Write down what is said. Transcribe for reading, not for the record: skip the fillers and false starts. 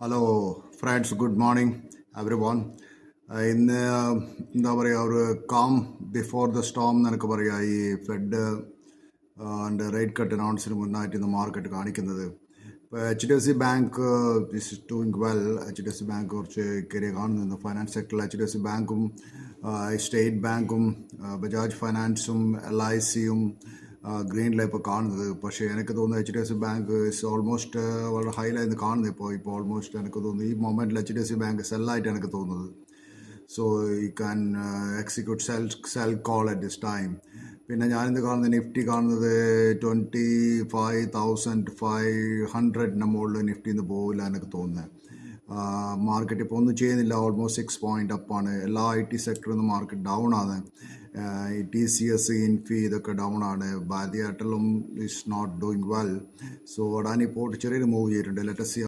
Hello friends, good morning every one. ഇന്ന് എന്താ പറയുക, ഒരു കാം ബിഫോർ ദ സ്റ്റോം എന്നൊക്കെ പറയുക. ഈ ഫെഡ് റേറ്റ് കട്ട് അനൗൺസിന് മുന്നായിട്ട് ഇന്ന് മാർക്കറ്റ് കാണിക്കുന്നത്. ഇപ്പോൾ H D F C bank is doing well. H D F C bank കുറച്ച് കയറി കാണുന്നുണ്ട്. ഫൈനാൻസ് സെക്ടറിൽ എച്ച് ഡി എഫ് സി ബാങ്കും സ്റ്റേറ്റ് ബാങ്കും ബജാജ് ഫൈനാൻസും LICയും ഗ്രീനിലാണ് ഇപ്പോൾ കാണുന്നത്. പക്ഷേ എനിക്ക് തോന്നുന്നു H D F C bank is almost വളരെ ഹൈലായിരുന്നു കാണുന്നത്. ഇപ്പോൾ ഓൾമോസ്റ്റ് എനിക്ക് തോന്നുന്നു ഈ മൊമെൻറ്റിൽ H D F C bank സെല്ലായിട്ട് എനിക്ക് തോന്നുന്നത്. So you can execute sell call at this time. പിന്നെ ഞാനിന്ന് കാണുന്നത് നിഫ്റ്റി കാണുന്നത് 25,500 മുകളിൽ നിഫ്റ്റി ഇന്ന് പോകില്ല എനിക്ക് തോന്നുന്നത്. മാർക്കറ്റ് ഇപ്പോൾ ഒന്നും ചെയ്യുന്നില്ല. ഓൾമോസ്റ്റ് 6 പോയിൻ്റ് അപ്പാണ്. എല്ലാ IT സെക്ടറിൽ നിന്ന് മാർക്കറ്റ് ഡൗൺ ആണ്. TCS, ഇൻഫി ഇതൊക്കെ ഡൗൺ ആണ്. ഭാരതി എയർടെലും is not doing well. So Adani port ചെറിയൊരു മൂവ് ചെയ്തിട്ടുണ്ട്. Let us see